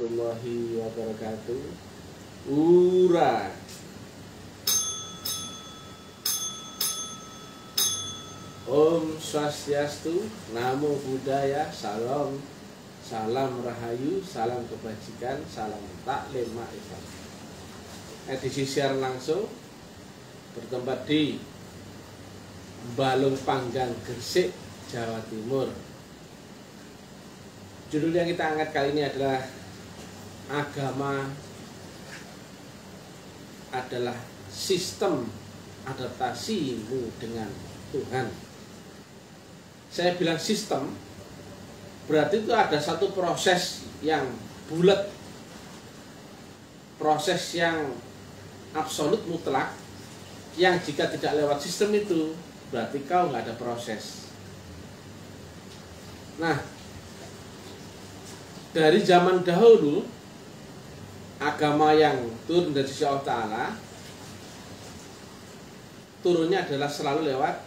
warahmatullahi wabarakatuh. Ura. Om Swastiastu, Namo Buddhaya, Salam, salam rahayu, salam kebajikan, salam taklim ma'rifat. Edisi siaran langsung bertempat di Balung Panggang, Gresik, Jawa Timur. Judul yang kita angkat kali ini adalah agama adalah sistem adaptasimu dengan Tuhan. Saya bilang sistem, berarti itu ada satu proses yang bulat, proses yang absolut mutlak, yang jika tidak lewat sistem itu, berarti kau nggak ada proses. Nah, dari zaman dahulu, agama yang turun dari sisi Allah Ta'ala, turunnya adalah selalu lewat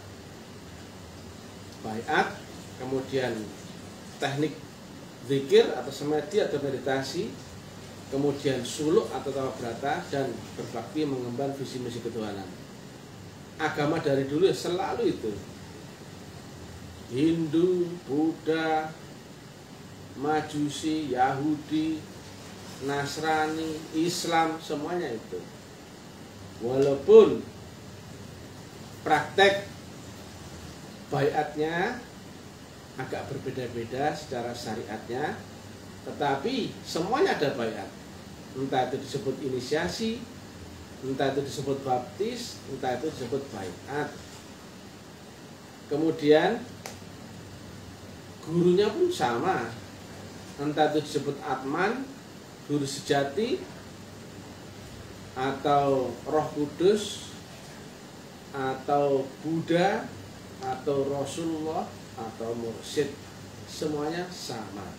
baiat, kemudian teknik zikir atau samadhi atau meditasi, kemudian suluk atau tawabrata, dan berbakti mengemban visi misi ketuhanan. Agama dari dulu selalu itu. Hindu, Buddha, Majusi, Yahudi, Nasrani, Islam, semuanya itu. Walaupun praktek baiatnya agak berbeda-beda secara syariatnya, tetapi semuanya ada baiat. Entah itu disebut inisiasi, entah itu disebut baptis, entah itu disebut baiat. Kemudian gurunya pun sama, entah itu disebut atman, guru sejati, atau Roh Kudus, atau Buddha, atau Rasulullah, atau mursyid, semuanya sama.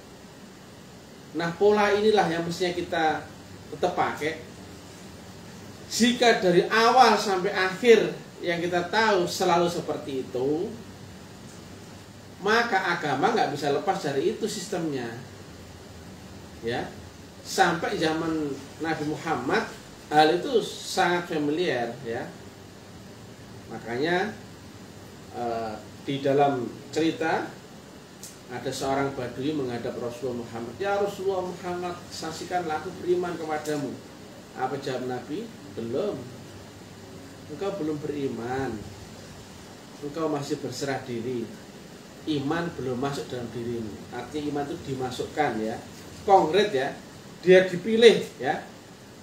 Nah, pola inilah yang mestinya kita tetap pakai. Jika dari awal sampai akhir yang kita tahu selalu seperti itu, maka agama nggak bisa lepas dari itu sistemnya. Ya, sampai zaman Nabi Muhammad hal itu sangat familiar, ya. Makanya di dalam cerita ada seorang badui menghadap Rasulullah Muhammad. Ya Rasulullah Muhammad, saksikanlah aku beriman kepadamu. Apa jawab Nabi? Belum. Engkau belum beriman. Engkau masih berserah diri. Iman belum masuk dalam dirimu. Artinya iman itu dimasukkan, ya. Konkret, ya. Dia dipilih, ya.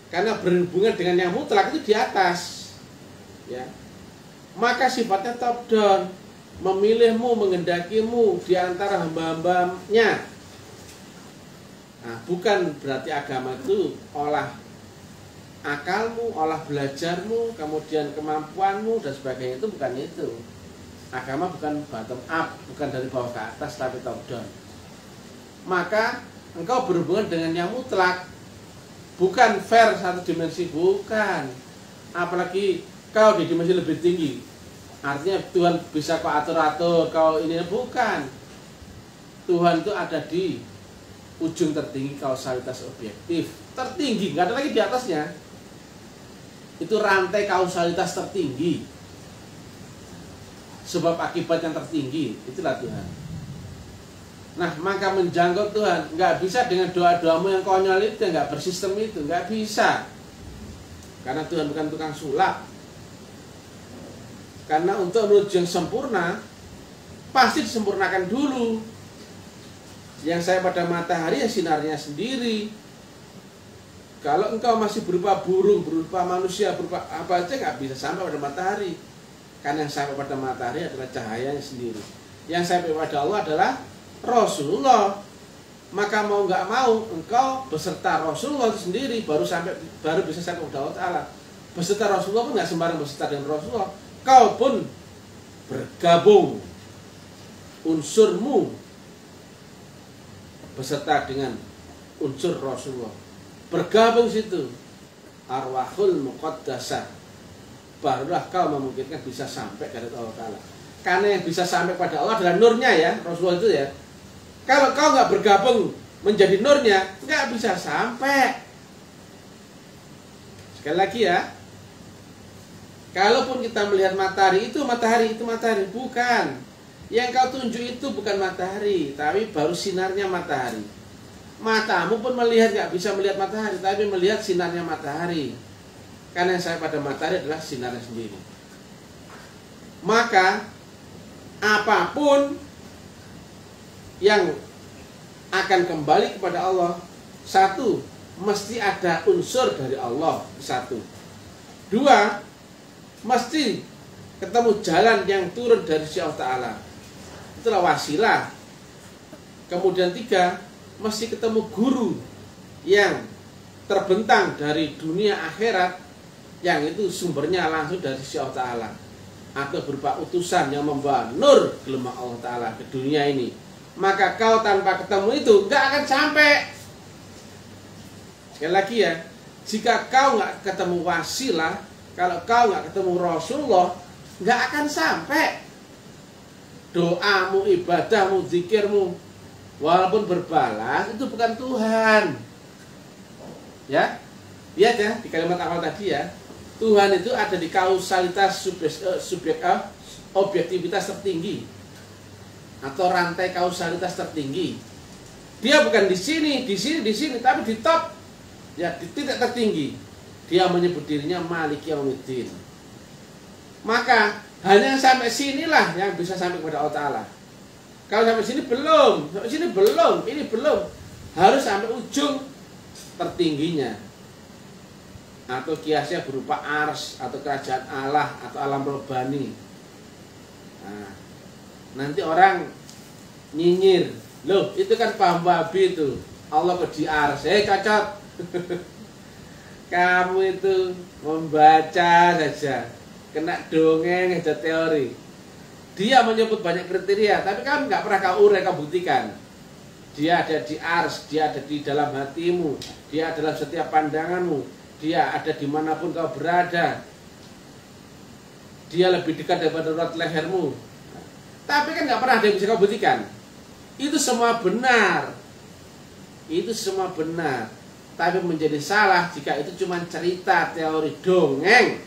Karena berhubungan dengan yang mutlak itu di atas, ya. Maka sifatnya top down, memilihmu, mengendakimu di antara hamba-hambanya. Nah, bukan berarti agama itu olah akalmu, olah belajarmu, kemudian kemampuanmu dan sebagainya, itu bukan itu. Agama bukan bottom up, bukan dari bawah ke atas, tapi top down. Maka engkau berhubungan dengan yang mutlak, bukan fair satu dimensi, bukan. Apalagi kau di dimensi lebih tinggi, artinya Tuhan bisa kau atur-atur, kau ini, bukan. Tuhan itu ada di ujung tertinggi kausalitas objektif, tertinggi, nggak ada lagi di atasnya. Itu rantai kausalitas tertinggi, sebab akibat yang tertinggi, itulah Tuhan. Nah, maka menjangkau Tuhan nggak bisa dengan doa-doamu yang konyol itu, nggak bersistem itu, nggak bisa. Karena Tuhan bukan tukang sulap. Karena untuk menuju yang sempurna, pasti disempurnakan dulu. Yang saya pada matahari ya sinarnya sendiri. Kalau engkau masih berupa burung, berupa manusia, berupa apa aja, nggak bisa sampai pada matahari. Karena yang sampai pada matahari adalah cahayanya sendiri. Yang sampai pada Allah adalah Rasulullah. Maka mau nggak mau, engkau beserta Rasulullah itu sendiri baru bisa sampai kepada Allah Ta'ala. Beserta Rasulullah pun nggak sembarang beserta dengan Rasulullah. Kau pun bergabung, unsurmu beserta dengan unsur Rasulullah, bergabung situ, arwahul muqaddasah, barulah kau memungkinkan bisa sampai kepada Allah Ta'ala. Karena yang bisa sampai pada Allah adalah nurnya, ya, Rasulullah itu, ya. Kalau kau nggak bergabung menjadi nurnya, nggak bisa sampai. Sekali lagi ya, kalaupun kita melihat matahari, itu matahari, bukan. Yang kau tunjuk itu bukan matahari, tapi baru sinarnya matahari. Matamu pun melihat, nggak bisa melihat matahari, tapi melihat sinarnya matahari. Karena yang saya pada matahari adalah sinarnya sendiri. Maka apapun yang akan kembali kepada Allah, satu, mesti ada unsur dari Allah, satu. Dua, mesti ketemu jalan yang turun dari si Allah Ta'ala, itulah wasilah. Kemudian tiga, mesti ketemu guru yang terbentang dari dunia akhirat, yang itu sumbernya langsung dari si Allah Ta'ala, atau berupa utusan yang membawa nur gelimah Allah Ta'ala ke dunia ini. Maka kau tanpa ketemu itu gak akan sampai. Sekali lagi ya, jika kau gak ketemu wasilah, kalau kau gak ketemu Rasulullah, gak akan sampai. Doamu, ibadahmu, zikirmu, walaupun berbalas, itu bukan Tuhan. Ya, lihat ya di kalimat awal tadi ya, Tuhan itu ada di kausalitas objektivitas tertinggi, atau rantai kausalitas tertinggi. Dia bukan di sini, tapi di top, ya di titik tertinggi. Dia menyebut dirinya Maliki Yaumiddin. Maka hanya sampai sinilah yang bisa sampai kepada Allah Ta'ala. Kalau sampai sini belum, ini belum, harus sampai ujung tertingginya. Atau kiasnya berupa ars, atau kerajaan Allah, atau alam robbani. Nah, nanti orang nyinyir, loh itu kan paham babi itu, Allah kok di ars, cocok. Kamu itu membaca saja, kena dongeng aja teori. Dia menyebut banyak kriteria, tapi kan nggak pernah kau urai, kau buktikan. Dia ada di ars, dia ada di dalam hatimu, dia dalam setiap pandanganmu, dia ada dimanapun kau berada. Dia lebih dekat daripada urat lehermu. Tapi kan nggak pernah ada yang bisa kau buktikan. Itu semua benar. Tapi menjadi salah jika itu cuma cerita, teori, dongeng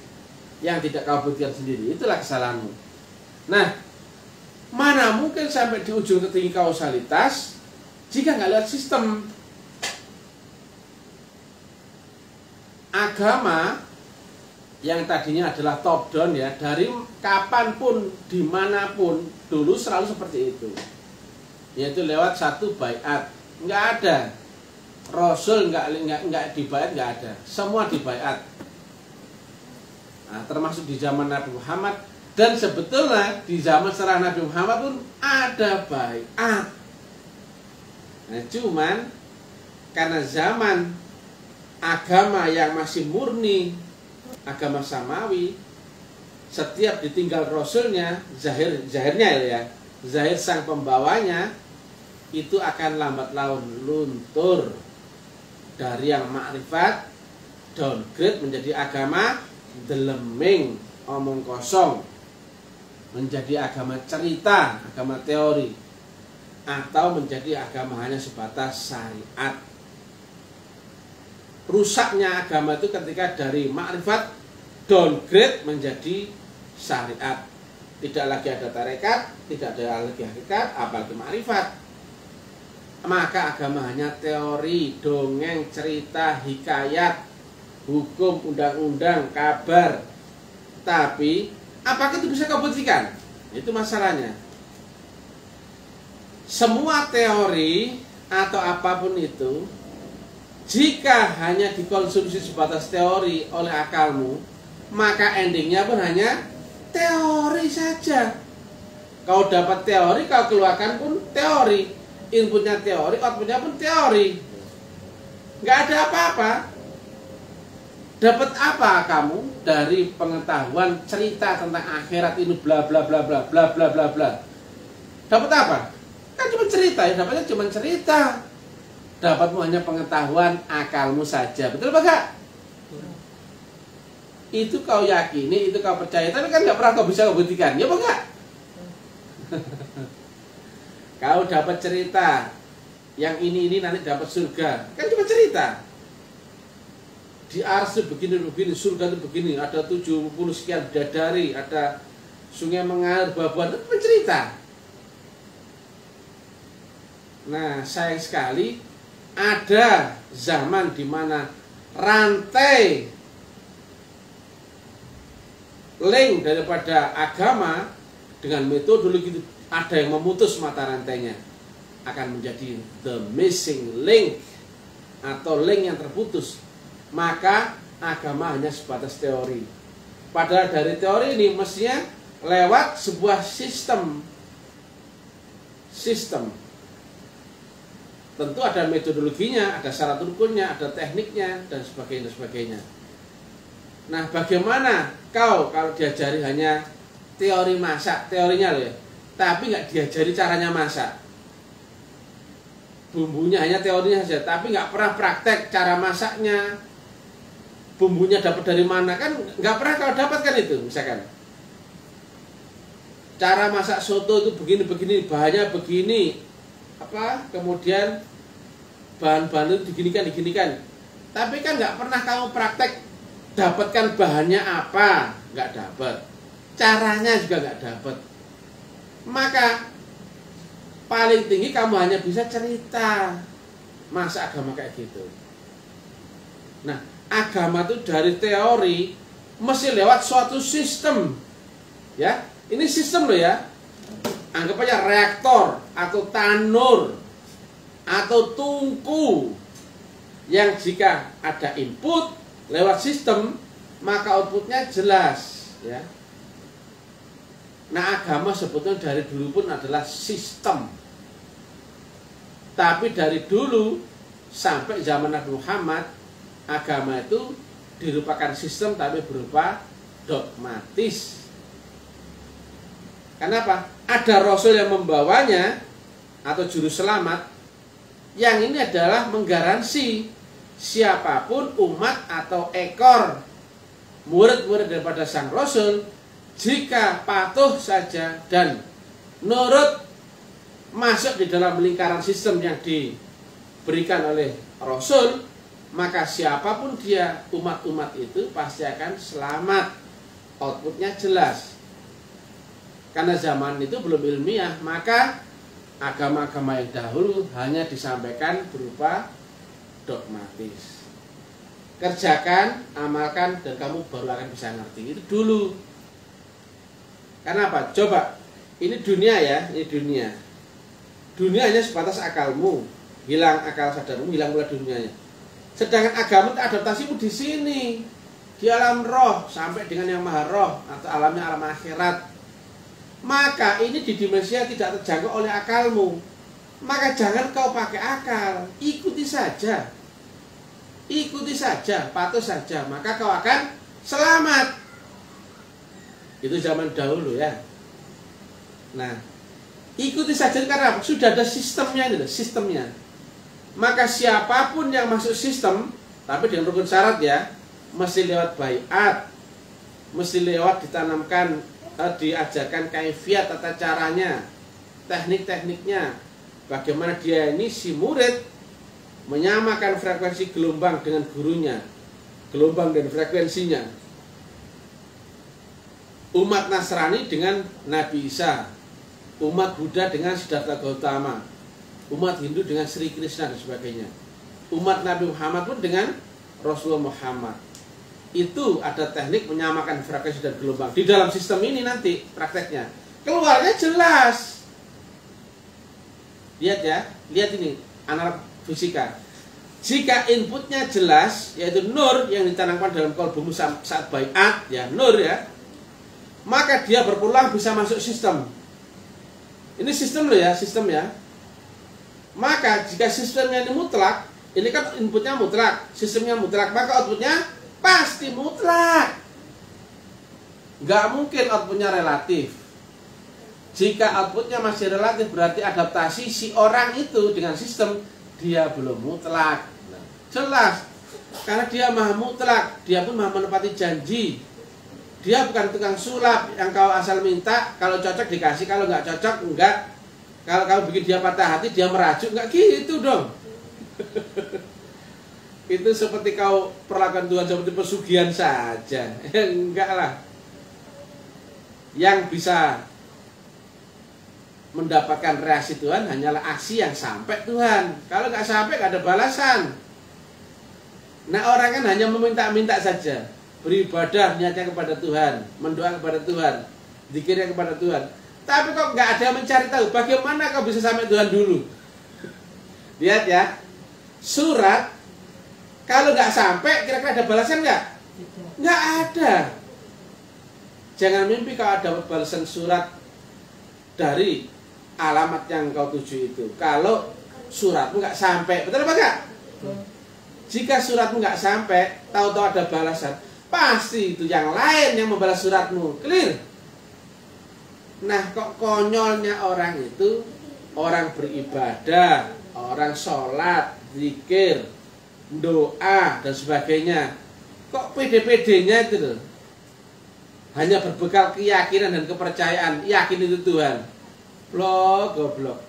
yang tidak kau buktikan sendiri. Itulah kesalahanmu. Nah, mana mungkin sampai di ujung tertinggi kausalitas jika nggak lihat sistem. Agama yang tadinya adalah top down ya, dari kapanpun, dimanapun, dulu selalu seperti itu, yaitu lewat satu baiat. Nggak ada Rasul nggak dibaiat, nggak ada, semua dibaiat. Nah, termasuk di zaman Nabi Muhammad, dan sebetulnya di zaman setelah Nabi Muhammad pun ada baiat. Nah, cuman karena zaman agama yang masih murni, agama samawi, setiap ditinggal Rasulnya, zahirnya ya, zahir sang pembawanya, itu akan lambat laun luntur dari yang makrifat, downgrade menjadi agama deleming, omong kosong, menjadi agama cerita, agama teori, atau menjadi agama hanya sebatas syariat. Rusaknya agama itu ketika dari makrifat downgrade menjadi syariat. Tidak lagi ada tarekat, tidak ada lagi hakikat, apalagi makrifat. Maka agama hanya teori, dongeng, cerita, hikayat, hukum, undang-undang, kabar. Tapi apakah itu bisa kau buktikan? Itu masalahnya. Semua teori atau apapun itu, jika hanya dikonsumsi sebatas teori oleh akalmu, maka endingnya pun hanya teori saja. Kau dapat teori, kau keluarkan pun teori. Inputnya teori, outputnya pun teori. Nggak ada apa-apa. Dapat apa kamu dari pengetahuan cerita tentang akhirat ini bla bla bla bla bla bla bla bla? Dapat apa? Kan cuma cerita, ya dapatnya cuma cerita. Dapatmu hanya pengetahuan akalmu saja. Betul apa enggak? Itu kau yakini, itu kau percaya, tapi kan nggak pernah kau bisa buktikan. Ya apa enggak? Kau dapat cerita yang ini nanti dapat surga. Kan cuma cerita. Di Ars itu begini, surga itu begini, ada 70 sekian bidadari, ada sungai mengalir babuan, itu pencerita. Nah, sayang sekali ada zaman di mana rantai link daripada agama dengan metodologi itu ada yang memutus mata rantainya, akan menjadi the missing link atau link yang terputus. Maka agama hanya sebatas teori. Padahal dari teori ini mestinya lewat sebuah sistem. Tentu ada metodologinya, ada syarat rukunnya, ada tekniknya, dan sebagainya. Nah, bagaimana kau kalau diajari hanya teori masak, teorinya loh ya, tapi nggak diajari caranya masak. Bumbunya hanya teorinya saja, tapi nggak pernah praktek cara masaknya. Bumbunya dapat dari mana, kan nggak pernah kau dapatkan itu. Misalkan cara masak soto itu begini, bahannya begini, kemudian bahan-bahan itu diginikan. Tapi kan nggak pernah kamu praktek dapatkan bahannya apa, nggak dapat. Caranya juga nggak dapat. Maka paling tinggi kamu hanya bisa cerita. Masa agama kayak gitu? Nah, agama itu dari teori mesti lewat suatu sistem. Ya, ini sistem loh ya. Anggap aja reaktor atau tanur atau tungku yang jika ada input lewat sistem maka outputnya jelas ya. Nah, agama sebetulnya dari dulu pun adalah sistem. Tapi dari dulu sampai zaman Nabi Muhammad, agama itu dirupakan sistem tapi berupa dogmatis. Kenapa? Ada rasul yang membawanya atau juru selamat, yang ini adalah menggaransi siapapun umat atau ekor murid-murid daripada sang rasul, jika patuh saja dan nurut masuk di dalam lingkaran sistem yang diberikan oleh rasul, maka siapapun dia, umat-umat itu pasti akan selamat. Outputnya jelas. Karena zaman itu belum ilmiah, maka agama-agama yang dahulu hanya disampaikan berupa dogmatis. Kerjakan, amalkan, dan kamu baru akan bisa ngerti. Itu dulu. Karena apa? Coba, ini dunia ya, ini dunia. Dunia hanya sebatas akalmu, hilang akal sadarmu, hilang pula dunianya. Sedangkan agama itu adaptasimu di sini, di alam roh, sampai dengan yang maha roh, atau alamnya alam akhirat. Maka ini di dimensi yang tidak terjangkau oleh akalmu. Maka jangan kau pakai akal, ikuti saja. Ikuti saja, patuh saja, maka kau akan selamat. Itu zaman dahulu ya. Nah, ikuti saja karena apa? Sudah ada sistemnya ini, sistemnya. Maka siapapun yang masuk sistem, tapi dengan rukun syarat ya, mesti lewat baiat, mesti lewat ditanamkan, diajarkan kaifiat tata caranya, teknik-tekniknya, bagaimana dia ini si murid menyamakan frekuensi gelombang dengan gurunya, gelombang dan frekuensinya. Umat Nasrani dengan Nabi Isa, umat Buddha dengan Siddhartha Gautama, umat Hindu dengan Sri Krishna dan sebagainya. Umat Nabi Muhammad pun dengan Rasulullah Muhammad. Itu ada teknik menyamakan frekuensi dan gelombang. Di dalam sistem ini nanti prakteknya keluarnya jelas. Lihat ya, lihat ini analog fisika. Jika inputnya jelas, yaitu nur yang ditanamkan dalam kolbumu saat baiat, ya nur ya, maka dia berpulang bisa masuk sistem. Ini sistem loh ya, sistem ya. Maka jika sistemnya ini mutlak, ini kan inputnya mutlak, sistemnya mutlak, maka outputnya pasti mutlak. Nggak mungkin outputnya relatif. Jika outputnya masih relatif, berarti adaptasi si orang itu dengan sistem dia belum mutlak. Nah, jelas, karena dia maha mutlak, dia pun maha menepati janji. Dia bukan tukang sulap yang kau asal minta, kalau cocok dikasih, kalau nggak cocok enggak. Kalau kamu bikin dia patah hati, dia merajuk, nggak gitu dong. Itu seperti kau perlakukan Tuhan seperti pesugihan saja. Enggak lah. Yang bisa mendapatkan reaksi Tuhan hanyalah aksi yang sampai Tuhan. Kalau nggak sampai, nggak ada balasan. Nah, orang kan hanya meminta-minta saja. Beribadah niatnya kepada Tuhan, mendoa kepada Tuhan, zikirnya kepada Tuhan. Tapi kok nggak ada yang mencari tahu bagaimana kau bisa sampai Tuhan dulu. Lihat ya, surat kalau nggak sampai, kira-kira ada balasan nggak? Nggak ada. Jangan mimpi kau ada balasan surat dari alamat yang kau tuju itu. Kalau suratmu nggak sampai, betul apa nggak? Jika suratmu nggak sampai, tahu-tahu ada balasan, pasti itu yang lain yang membalas suratmu. Clear? Nah, kok konyolnya orang itu, orang beribadah, orang sholat, zikir, doa, dan sebagainya. Kok pede-pedenya itu loh. Hanya berbekal keyakinan dan kepercayaan, yakin itu Tuhan. Goblok.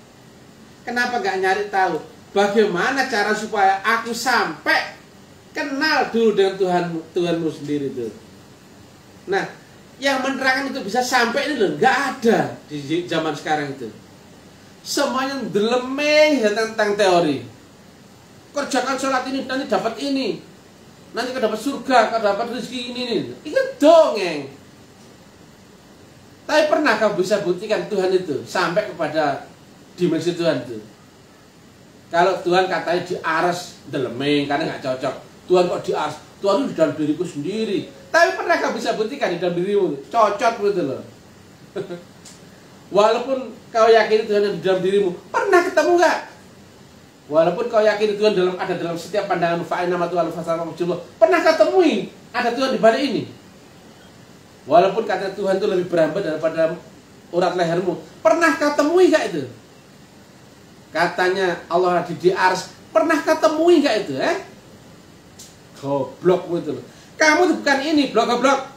Kenapa nggak nyari tahu bagaimana cara supaya aku sampai kenal dulu dengan Tuhanmu sendiri itu. Nah, yang menerangkan itu bisa sampai ini loh, nggak ada di zaman sekarang itu. Semuanya delemeh tentang teori. Kerjakan sholat ini, nanti dapat ini. Nanti kau dapat surga, kau dapat rezeki ini. Itu dongeng. Tapi pernah kau bisa buktikan Tuhan itu sampai kepada dimensi Tuhan itu? Kalau Tuhan katanya di aras, delemeh, karena nggak cocok. Tuhan kok di aras? Tuhan itu di dalam diriku sendiri. Tapi pernah kau bisa buktikan di dalam dirimu? Cocok gitu loh. Walaupun kau yakin Tuhan ada di dalam dirimu, pernah ketemu nggak? Walaupun kau yakin Tuhan ada dalam setiap pandangan nama Tuhan pernah kau temui ada Tuhan di balik ini? Walaupun kata Tuhan itu lebih berambat daripada urat lehermu, pernah kau temui nggak itu? Katanya Allah di ars, pernah kau temui nggak itu? Goblok gitu loh. Kamu tuh bukan ini, blok-blok.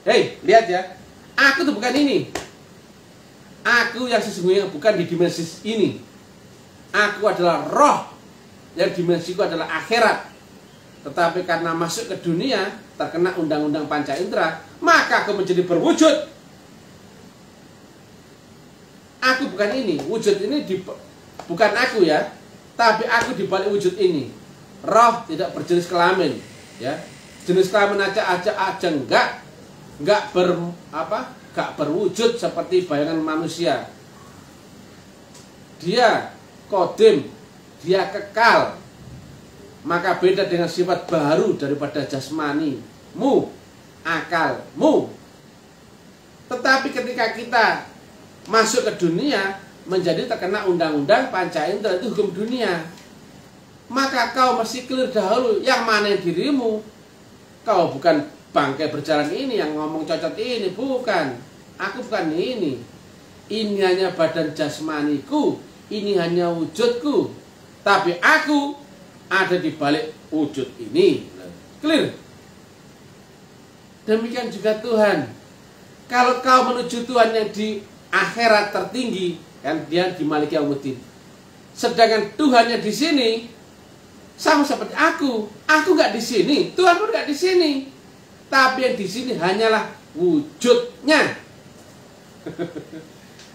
Hei, lihat ya. Aku tuh bukan ini. Aku yang sesungguhnya bukan di dimensi ini. Aku adalah roh. Yang dimensiku adalah akhirat. Tetapi karena masuk ke dunia, terkena undang-undang panca indera, maka aku menjadi berwujud. Aku bukan ini. Wujud ini bukan aku ya. Tapi aku di balik wujud ini. Roh tidak berjenis kelamin. Ya, jenis kelamin aja enggak berwujud seperti bayangan manusia. Dia kodim, dia kekal. Maka beda dengan sifat baru daripada jasmanimu, akalmu. Tetapi ketika kita masuk ke dunia, menjadi terkena undang-undang panca indera, itu hukum dunia. Maka kau mesti clear dahulu yang mana yang dirimu. Kau bukan bangkai berjalan ini yang ngomong cocot ini, bukan. Aku bukan ini. Ini hanya badan jasmaniku, ini hanya wujudku. Tapi aku ada di balik wujud ini. Clear? Demikian juga Tuhan. Kalau kau menuju Tuhan yang di akhirat tertinggi, kan dia di Malik Yaumuddin. Sedangkan Tuhan yang di sini sama seperti aku nggak di sini, Tuhan pun nggak di sini. Tapi yang di sini hanyalah wujudnya.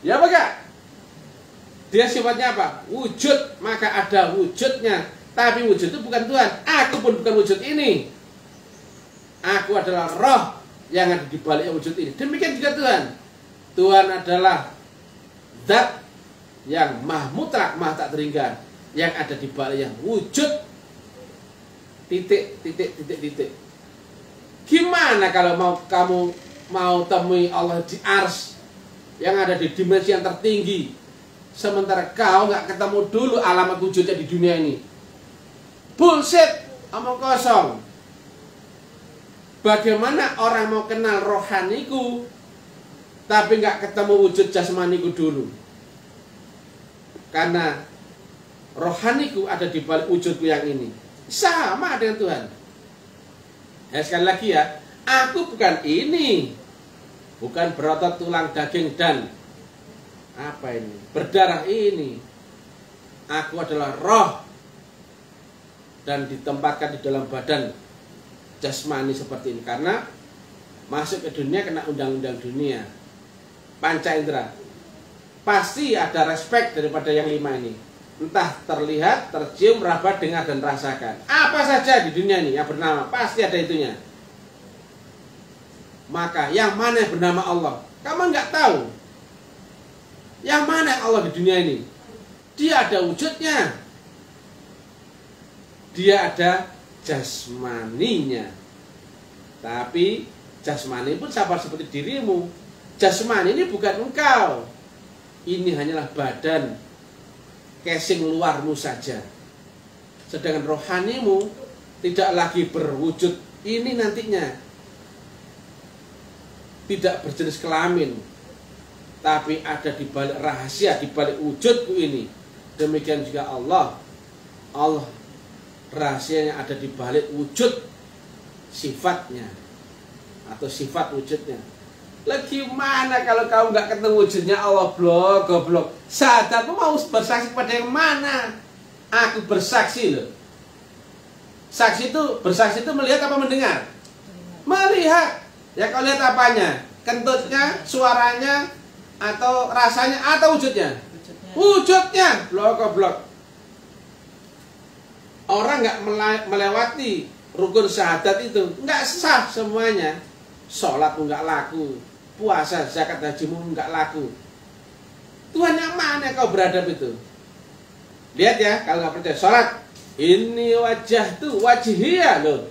Ya apa enggak? Dia sifatnya apa? Wujud, maka ada wujudnya. Tapi wujud itu bukan Tuhan. Aku pun bukan wujud ini. Aku adalah roh yang ada di balik wujud ini. Demikian juga Tuhan. Tuhan adalah zat yang maha mutlak, maha tak terhingga, yang ada di balik yang wujud. Titik. Gimana kalau kamu mau temui Allah di ars yang ada di dimensi yang tertinggi, sementara kau nggak ketemu dulu alamat wujudnya di dunia ini? Bullshit, omong kosong. Bagaimana orang mau kenal rohaniku tapi nggak ketemu wujud jasmaniku dulu? Karena rohaniku ada di balik wujudku yang ini. Sama dengan Tuhan. Ya, sekali lagi ya, aku bukan ini. Bukan berotot tulang daging dan apa ini? Berdarah ini. Aku adalah roh dan ditempatkan di dalam badan jasmani seperti ini karena masuk ke dunia kena undang-undang dunia. Panca indera. Pasti ada respek daripada yang 5 ini. Entah terlihat, tercium, meraba, dengar, dan rasakan. Apa saja di dunia ini yang bernama, pasti ada itunya. Maka yang mana yang bernama Allah? Kamu nggak tahu. Yang mana Allah di dunia ini? Dia ada wujudnya. Dia ada jasmaninya. Tapi jasmani pun sama seperti dirimu. Jasmani ini bukan engkau. Ini hanyalah badan, casing luarmu saja. Sedangkan rohanimu tidak lagi berwujud ini nantinya. Tidak berjenis kelamin, tapi ada di balik rahasia, di balik wujudku ini. Demikian juga Allah. Allah rahasianya ada di balik wujud sifatnya atau sifat wujudnya. Lagi mana kalau kamu nggak ketemu wujudnya Allah, blok, goblok. Sahadatmu mau bersaksi pada yang mana? Aku bersaksi loh. Saksi itu, bersaksi itu melihat apa mendengar? Melihat. Ya kau lihat apanya? Kentutnya, suaranya, atau rasanya, atau wujudnya? Wujudnya. Blok, goblok. Orang nggak melewati rukun syahadat itu, nggak sah semuanya. Sholat pun nggak laku, puasa, zakat, hajimu nggak laku. Tuhan yang mana kau beradab itu? Lihat ya, kalau nggak percaya sholat, ini wajah tuh wajihia loh.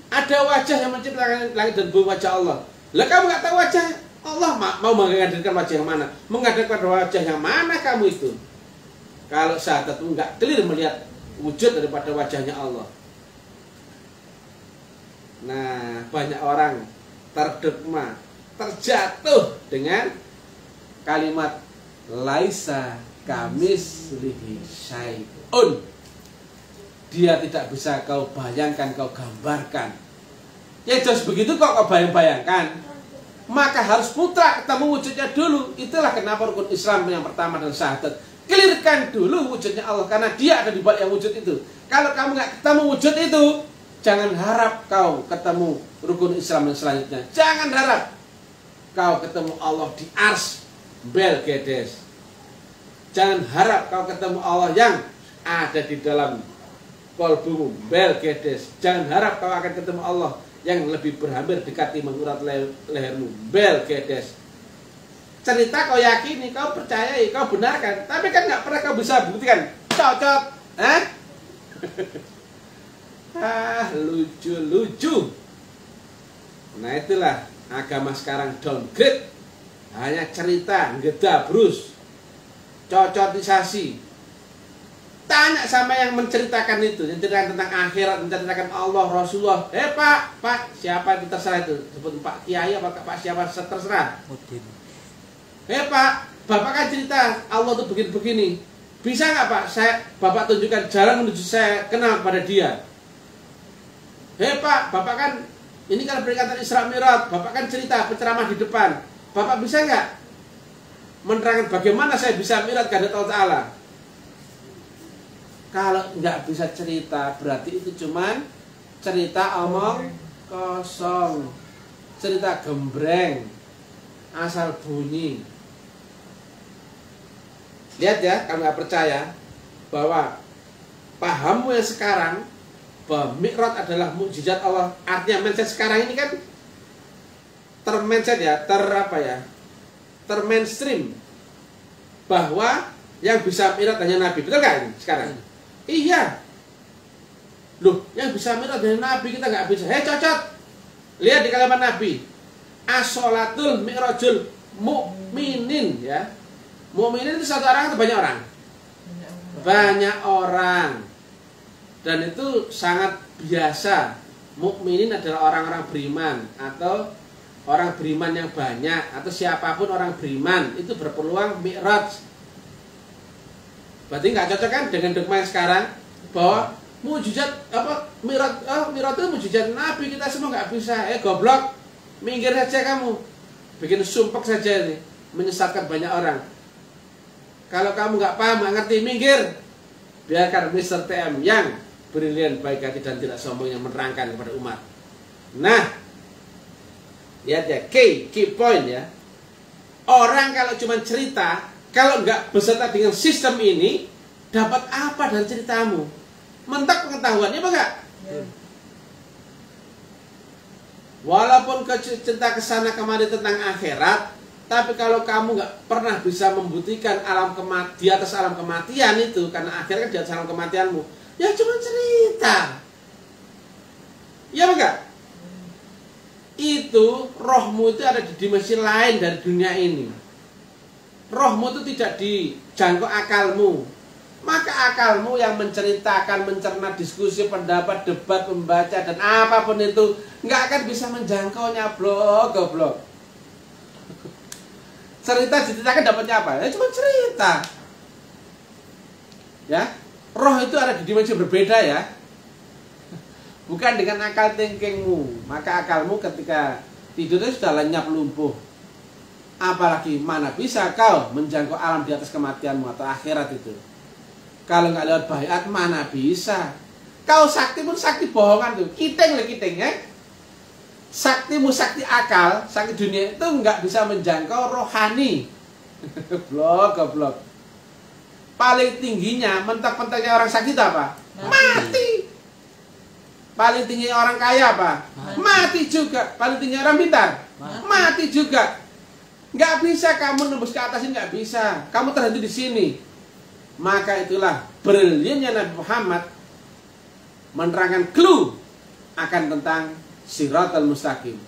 Ada wajah yang menciptakan langit dan bumi, wajah Allah. Lah kamu nggak tahu wajah Allah, mau menghadirkan wajah yang mana? Menghadirkan wajah yang mana kamu itu? Kalau syahadatmu nggak clear melihat wujud daripada wajahnya Allah. Nah, banyak orang terdogma, terjatuh dengan kalimat laisa kamislihi syai'un. Dia tidak bisa kau bayangkan, kau gambarkan. Ya jelas begitu kok kau bayang-bayangkan. Maka harus putra ketemu wujudnya dulu. Itulah kenapa rukun Islam yang pertama dan syahadat. Clearkan dulu wujudnya Allah, karena dia ada di balik yang wujud itu. Kalau kamu nggak ketemu wujud itu, jangan harap kau ketemu rukun Islam yang selanjutnya. Jangan harap kau ketemu Allah di ars Belgedes. Jangan harap kau ketemu Allah yang ada di dalam kolbumu Belgedes. Jangan harap kau akan ketemu Allah yang lebih berhampir dekati mengurat lehermu Belgedes. Cerita kau yakini, kau percayai, kau benarkan, tapi kan nggak pernah kau bisa buktikan. Cocok, lucu. Nah itulah agama sekarang downgrade. Hanya cerita, ngedabrus, cocotisasi. Tanya sama yang menceritakan itu, yang ceritakan tentang akhirat, menceritakan Allah, Rasulullah. Pak, siapa itu terserah itu? Sebut Pak Kiai apa Pak siapa terserah. Pak, Bapak kan cerita Allah itu begini-begini. Bisa nggak Pak, Bapak tunjukkan jalan menuju saya kenal pada dia. Pak, Bapak kan ini kan peringatan Isra Mi'raj, Bapak kan cerita penceramah di depan. Bapak bisa nggak menerangkan bagaimana saya bisa mi'raj kepada Allah Ta'ala? Kalau nggak bisa cerita, berarti itu cuman cerita omong kosong, cerita gembreng, asal bunyi. Lihat ya, kalau nggak percaya bahwa pahammu yang sekarang bahwa mi'raj adalah mukjizat Allah, artinya mindset sekarang ini kan termindset ya, termainstream bahwa yang bisa mi'raj hanya Nabi, betul kan sekarang? Iya. Loh, yang bisa mi'raj hanya Nabi, kita nggak bisa. Cocok. Lihat di kalimat Nabi, as-sholatul mi'rajul mu'minin ya. Mu'minin itu satu orang atau banyak orang? Banyak orang. Dan itu sangat biasa. Mukminin adalah orang-orang beriman atau orang beriman yang banyak atau siapapun orang beriman itu berpeluang mi'raj. Berarti nggak cocok kan dengan dogma yang sekarang bahwa mujizat apa mi'raj itu mujizat Nabi, kita semua nggak bisa. Goblok, minggir saja kamu, bikin sumpek saja ini, menyesatkan banyak orang. Kalau kamu nggak paham, nggak ngerti, minggir. Biarkan Mr. TM yang brilian, baik hati dan tidak sombong yang menerangkan kepada umat. Nah, lihat ya, key point ya. Orang kalau cuma cerita, kalau nggak beserta dengan sistem ini, dapat apa dari ceritamu? Mentok pengetahuannya apa enggak? Walaupun cerita kesana kemari tentang akhirat, tapi kalau kamu nggak pernah bisa membuktikan di atas alam kematian itu, karena akhirat kan di atas alam kematianmu, ya cuma cerita. Ya enggak? Itu rohmu itu ada di dimensi lain dari dunia ini. Rohmu itu tidak dijangkau akalmu. Maka akalmu yang menceritakan, mencerna diskusi, pendapat, debat, membaca, dan apapun itu nggak akan bisa menjangkaunya, goblok. Cerita diceritakan dapatnya apa? Ya cuma cerita. Ya, roh itu ada di dimensi berbeda ya. Bukan dengan akal thinkingmu. Maka akalmu ketika tidur itu sudah lenyap lumpuh. Apalagi mana bisa kau menjangkau alam di atas kematianmu atau akhirat itu. Kalau nggak lewat baiat mana bisa. Kau sakti pun sakti bohongan tuh. Kiteng ya. Saktimu sakti akal, sakti dunia itu nggak bisa menjangkau rohani. Goblok. Paling tingginya, mentok-mentoknya orang sakti itu apa? Mati. Paling tinggi orang kaya apa? Mati juga. Paling tinggi orang pintar? Mati juga. Nggak bisa kamu nembus ke atas ini, nggak bisa. Kamu terhenti di sini. Maka itulah briliannya Nabi Muhammad menerangkan clue akan tentang Siratal Mustaqim.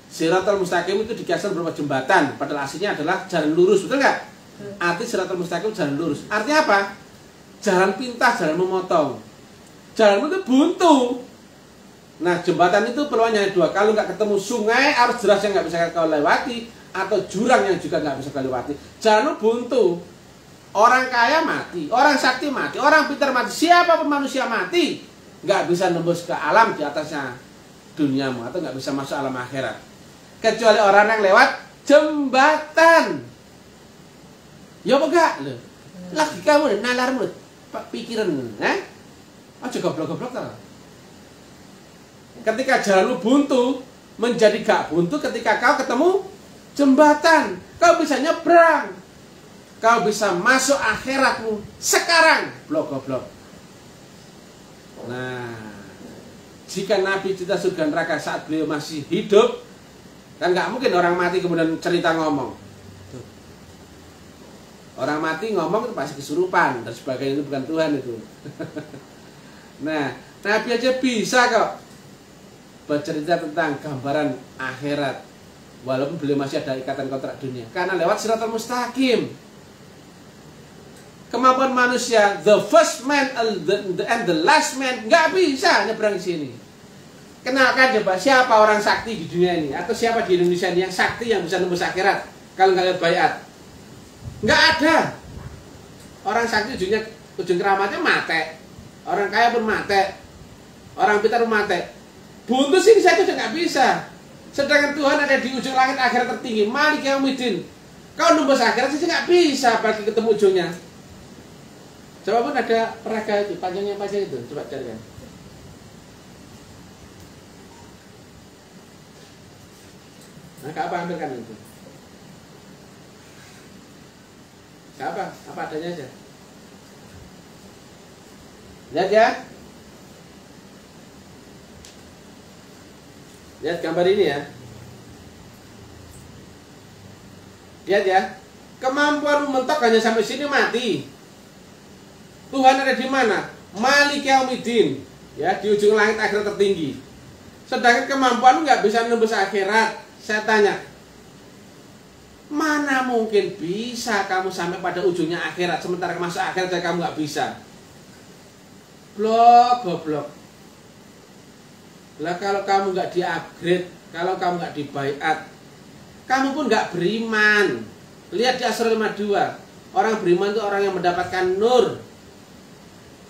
Siratal Mustaqim itu dikiaskan berupa jembatan, padahal aslinya adalah jalan lurus, betul nggak? Arti Siratal Mustaqim jalan lurus. Artinya apa? Jalan pintas, jalan memotong. Jalan itu buntu. Nah, jembatan itu peluangnya dua. Kalau nggak ketemu sungai, arus deras yang nggak bisa kau lewati, atau jurang yang juga nggak bisa kau lewati, jalan buntu. Orang kaya mati, orang sakti mati, orang pintar mati, siapapun manusia mati, nggak bisa nembus ke alam di atasnya duniamu, atau nggak bisa masuk alam akhirat, kecuali orang yang lewat jembatan. Ya enggak loh, lagi kamu nalarmu, pikiran, aja goblok-goblok tau. Ketika jalanmu buntu menjadi gak buntu ketika kau ketemu jembatan, kau bisa nyebrang. Kau bisa masuk akhiratmu sekarang, goblok. Nah, jika Nabi cerita surga neraka saat beliau masih hidup, kan nggak mungkin orang mati kemudian cerita ngomong. Orang mati ngomong itu pasti kesurupan dan sebagainya, itu bukan Tuhan itu. Nah, Nabi aja bisa kok bercerita tentang gambaran akhirat, walaupun beliau masih ada ikatan kontrak dunia, karena lewat Siratal Mustaqim. Kemampuan manusia, the first man and the last man, nggak bisa nyebrang di sini. Kenalkan coba siapa orang sakti di dunia ini, atau siapa di Indonesia ini yang sakti yang bisa nembus akhirat kalau nggak lihat baiat? Nggak ada. Orang sakti ujung keramatnya mate, orang kaya pun mate, orang pintar pun mate. Buntu sih saya itu nggak bisa. Sedangkan Tuhan ada di ujung langit akhirat tertinggi, Malik Yaumiddin. Kau nembus akhirat sih nggak bisa bagi ketemu ujungnya. Coba pun ada peraga itu, panjangnya itu, coba carikan. Nah, Kak apa ambilkan itu? Kak apa adanya aja. Lihat ya. Lihat gambar ini ya. Lihat ya. Kemampuan mentok hanya sampai sini mati. Tuhan ada di mana? Malik Yaumiddin, ya, di ujung langit akhirat tertinggi. Sedangkan kemampuan nggak bisa nembus akhirat. Saya tanya, mana mungkin bisa kamu sampai pada ujungnya akhirat, sementara masuk akhirat saja kamu nggak bisa? Goblok. Lah kalau kamu nggak di-upgrade, kalau kamu nggak dibaiat, kamu pun nggak beriman. Lihat di Asrul 52, orang beriman itu orang yang mendapatkan nur,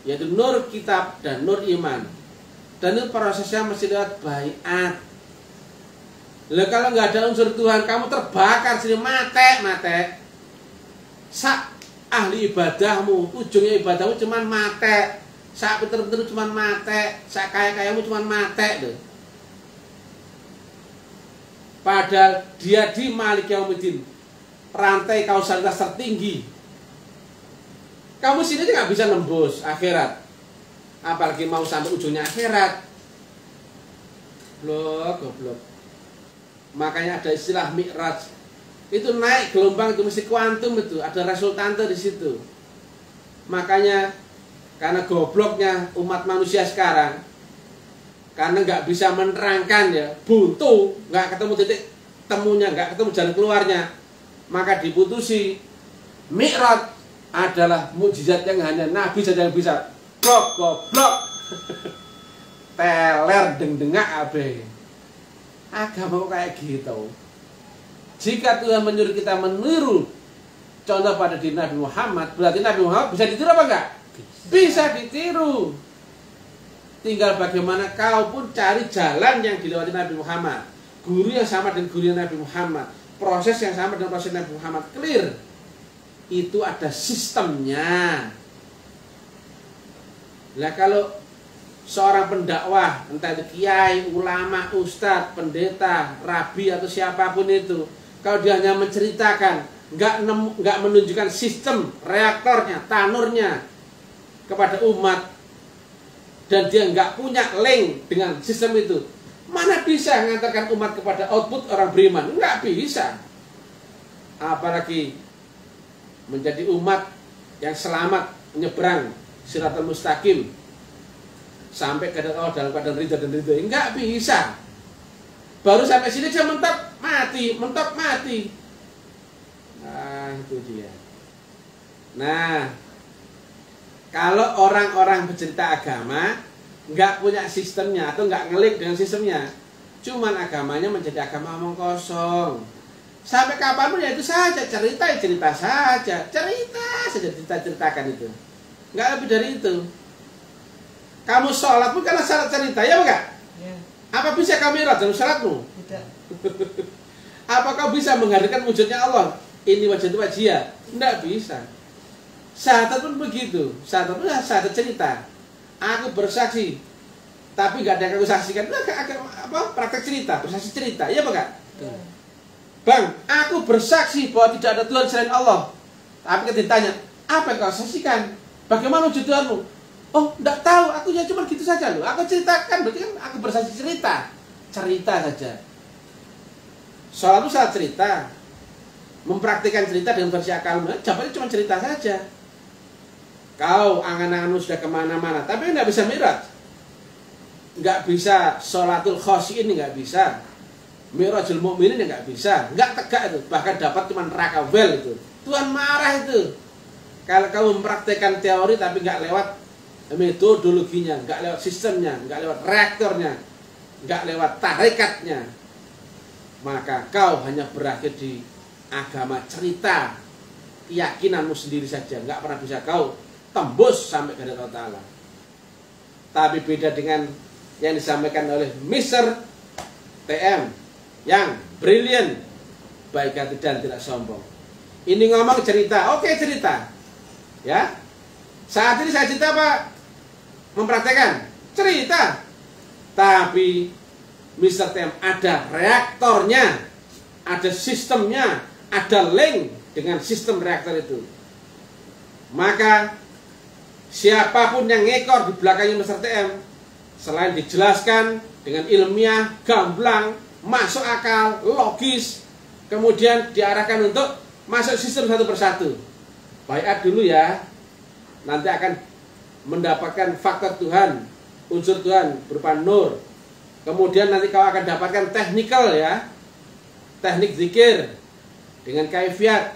yaitu nur kitab dan nur iman. Dan itu prosesnya mesti lewat baiat. Lah kalau nggak ada unsur Tuhan, kamu terbakar sini, mate. ahli ibadahmu, ujungnya ibadahmu cuman mate, sak pinter-pinter cuman mate, sak kaya-kayamu cuman mate tuh. Padahal dia di Malik Yaumiddin, rantai kausalitas tertinggi. Kamu sini nggak bisa nembus akhirat, apalagi mau sampai ujungnya akhirat. Goblok. Makanya ada istilah mi'raj. Itu naik gelombang itu mesti kuantum itu, ada resultante di situ. Makanya karena gobloknya umat manusia sekarang, karena nggak bisa menerangkan ya, buntu, nggak ketemu titik temunya, nggak ketemu jalan keluarnya, maka diputusi mi'raj adalah mukjizat yang hanya Nabi saja yang bisa. Goblok. Teler dengak abe. Agama kok kayak gitu. Jika Tuhan menyuruh kita meniru contoh pada diri Nabi Muhammad, berarti Nabi Muhammad bisa ditiru apa enggak? Bisa ditiru. Tinggal bagaimana kau pun cari jalan yang dilewati Nabi Muhammad, guru yang sama dengan guru Nabi Muhammad, proses yang sama dengan proses Nabi Muhammad, clear. Itu ada sistemnya. Lah kalau seorang pendakwah, entah itu kiai, ulama, ustadz, pendeta, rabi atau siapapun itu, kalau dia hanya menceritakan, nggak menunjukkan sistem reaktornya, tanurnya kepada umat, dan dia nggak punya link dengan sistem itu, mana bisa mengantarkan umat kepada output orang beriman? Nggak bisa. Apalagi menjadi umat yang selamat menyeberang Shiratal Mustaqim sampai ke Allah dalam keadaan ridha dan ridho, enggak bisa. Baru sampai sini dia mentok mati. Nah, itu dia. Nah, kalau orang-orang bercerita agama enggak punya sistemnya atau enggak ngelik dengan sistemnya, cuman agamanya menjadi agama omong kosong. Sampai kapanpun ya itu saja, cerita saja, ceritakan itu. Enggak lebih dari itu. Kamu sholat pun karena syarat cerita, ya enggak? Ya. Apa bisa kamu mi'raj dalam syaratmu? Tidak. Apa kau bisa menghadirkan wujudnya Allah? Ini wajah itu wajah. Enggak bisa. Syahadat pun begitu. Syahadat pun syahadat cerita. Aku bersaksi, tapi enggak ada yang aku saksikan. Itu apa? Praktek cerita, bersaksi cerita, ya enggak? Ya. Bang, aku bersaksi bahwa tidak ada Tuhan selain Allah. Tapi ketika ditanya, apa yang kau saksikan? Bagaimana wujud Tuhanmu? Oh, enggak tahu, aku ya cuma gitu saja loh. Aku ceritakan, berarti kan aku bersaksi cerita saja. Soal itu salah cerita. Mempraktikkan cerita dengan versi akalmu, jawabannya cuma cerita saja. Kau angan-anganmu sudah kemana-mana, tapi enggak bisa mi'raj. Enggak bisa sholatul khosyin, enggak bisa. Mi'rajul mu'minin enggak bisa. Enggak tegak itu, bahkan dapat cuma neraka wel itu. Tuhan marah itu. Kalau kau mempraktikkan teori tapi enggak lewat metodologinya, nggak lewat sistemnya, nggak lewat reaktornya, nggak lewat tarikatnya, maka kau hanya berakhir di agama cerita, keyakinanmu sendiri saja, nggak pernah bisa kau tembus sampai ke Allah Ta'ala. Tapi beda dengan yang disampaikan oleh Mr. TM yang brilliant, baik hati dan tidak sombong. Ini ngomong cerita, oke cerita, ya. Saat ini saya cerita apa? Mempraktekkan cerita, tapi Mr. TM ada reaktornya, ada sistemnya, ada link dengan sistem reaktor itu. Maka siapapun yang ngekor di belakangnya Mr. TM, selain dijelaskan dengan ilmiah, gamblang, masuk akal, logis, kemudian diarahkan untuk masuk sistem satu persatu. Baiat dulu ya, nanti akan mendapatkan faktor Tuhan, unsur Tuhan berupa nur. Kemudian nanti kau akan dapatkan teknikal ya, teknik zikir dengan kaifiat,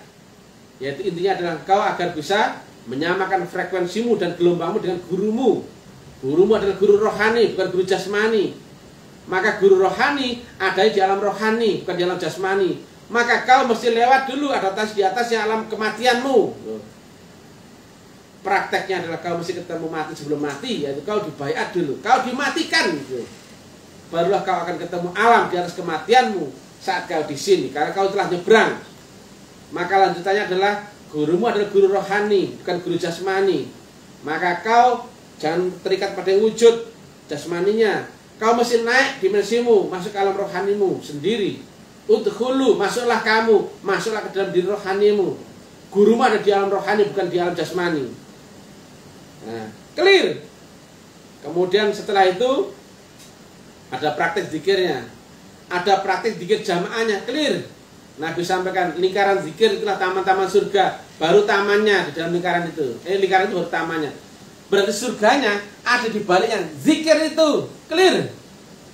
yaitu intinya adalah kau agar bisa menyamakan frekuensimu dan gelombangmu dengan gurumu. Gurumu adalah guru rohani, bukan guru jasmani. Maka guru rohani ada di alam rohani, bukan di alam jasmani. Maka kau mesti lewat dulu adaptasi di atasnya alam kematianmu. Prakteknya adalah kau mesti ketemu mati sebelum mati, yaitu kau dibaiat dulu, kau dimatikan gitu. Barulah kau akan ketemu alam di atas kematianmu saat kau di sini, karena kau telah nyebrang. Maka lanjutannya adalah gurumu adalah guru rohani, bukan guru jasmani. Maka kau jangan terikat pada wujud jasmaninya. Kau mesti naik dimensimu, masuk ke alam rohanimu sendiri. Udkhulu, masuklah kamu, masuklah ke dalam diri rohanimu. Gurumu ada di alam rohani, bukan di alam jasmani. Nah, clear. Kemudian setelah itu ada praktek zikirnya, ada praktek zikir jamaahnya, clear. Nabi sampaikan lingkaran zikir itulah taman-taman surga, baru tamannya di dalam lingkaran itu. Lingkaran itu baru tamannya. Berarti surganya ada di baliknya zikir itu, clear.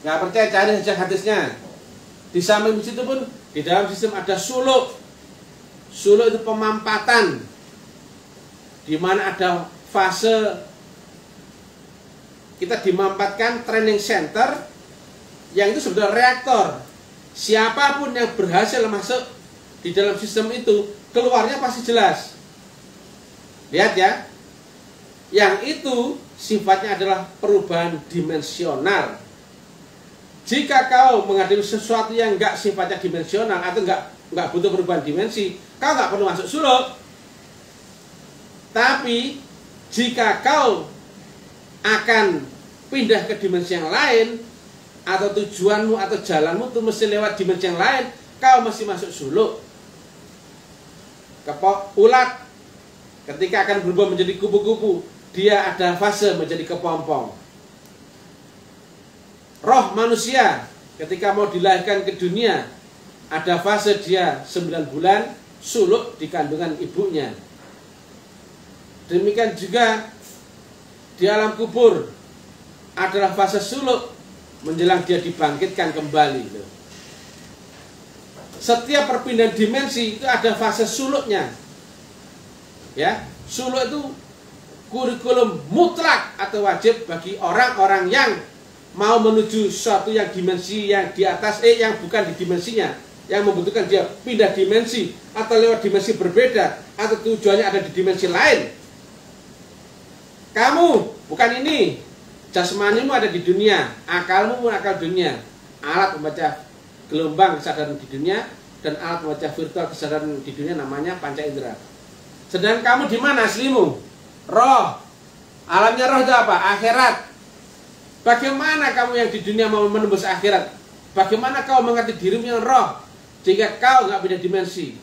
Nggak percaya cari saja hadisnya. Di samping situ pun di dalam sistem ada suluk. Suluk itu pemampatan, di mana ada fase kita dimampatkan training center yang itu sebenarnya reaktor. Siapapun yang berhasil masuk di dalam sistem itu, keluarnya pasti jelas. Lihat ya, yang itu sifatnya adalah perubahan dimensional. Jika kau menghadapi sesuatu yang enggak sifatnya dimensional atau enggak butuh perubahan dimensi, kau enggak perlu masuk suluk. Tapi jika kau akan pindah ke dimensi yang lain, atau tujuanmu atau jalanmu itu mesti lewat dimensi yang lain, kau mesti masuk suluk. Kepok ulat ketika akan berubah menjadi kupu-kupu, dia ada fase menjadi kepompong. Roh manusia ketika mau dilahirkan ke dunia, ada fase dia 9 bulan suluk di kandungan ibunya. Demikian juga di alam kubur adalah fase suluk menjelang dia dibangkitkan kembali. Setiap perpindahan dimensi itu ada fase suluknya. Ya, suluk itu kurikulum mutlak atau wajib bagi orang-orang yang mau menuju suatu yang dimensi yang di atas, yang bukan di dimensinya, yang membutuhkan dia pindah dimensi atau lewat dimensi berbeda atau tujuannya ada di dimensi lain. Kamu bukan ini. Jasmanimu ada di dunia, akalmu pun akal dunia. Alat membaca gelombang kesadaran di dunia dan alat membaca virtual kesadaran di dunia namanya panca indera. Sedangkan kamu di mana aslimu? Roh. Alamnya roh itu apa? Akhirat. Bagaimana kamu yang di dunia mau menembus akhirat? Bagaimana kau mengerti dirimu yang roh jika kau nggak beda dimensi?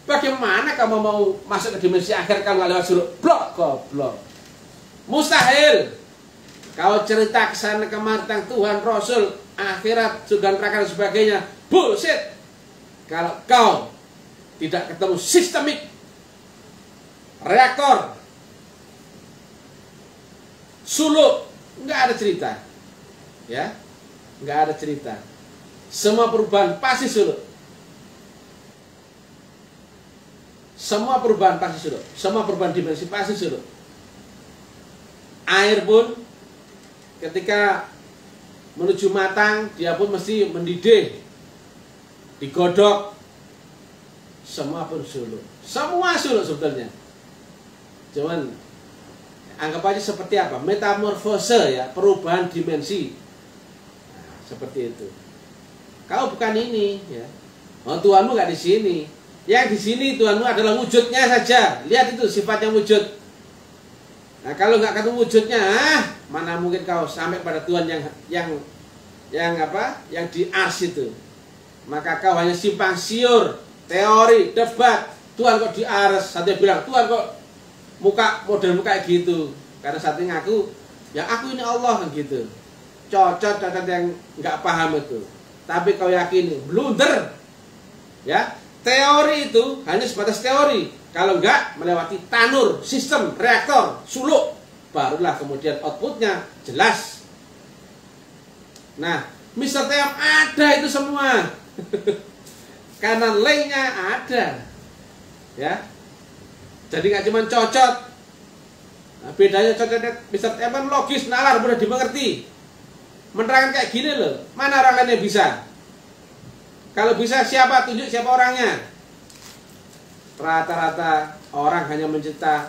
Bagaimana kamu mau masuk ke dimensi akhir kalau nggak lewat suluk? Blok, goblok. Mustahil. Kau cerita kesana kemari tentang Tuhan, Rasul, akhirat, surga neraka dan sebagainya, bullshit. Kalau kau tidak ketemu sistemik reaktor suluk, nggak ada cerita, ya, nggak ada cerita. Semua perubahan pasti suluk. Semua perubahan pasti suluk. Semua perubahan dimensi pasti suluk. Air pun ketika menuju matang, dia pun mesti mendidih, digodok. Semua pun suluk. Semua suluk sebetulnya. Cuman anggap aja seperti apa? Metamorfose, ya, perubahan dimensi. Nah, seperti itu. Kau bukan ini, ya. Oh, Tuhanmu nggak di sini. Yang di sini Tuhanmu adalah wujudnya saja. Lihat itu sifatnya wujud. Nah, kalau nggak ketemu wujudnya, mana mungkin kau sampai pada Tuhan yang apa? Yang di ars itu. Maka kau hanya simpang siur, teori, debat. Tuhan kok di ars? Satu bilang, Tuhan kok model muka kayak gitu. Karena satu ngaku, ya aku ini Allah kan gitu. Cocok yang nggak paham itu. Tapi kau yakin, blunder. Ya, teori itu hanya sebatas teori. Kalau enggak melewati tanur, sistem, reaktor, suluk, barulah kemudian outputnya jelas. Nah, Mr. Teom ada itu semua. Karena lainnya ada. Ya. Jadi nggak cuma cocok. Nah, bedanya cocok Mr. Teom kan logis, nalar, mudah dimengerti. Menerangkan kayak gini loh. Mana orang lainnya bisa? Kalau bisa siapa? Tunjuk siapa orangnya. Rata-rata orang hanya mencerita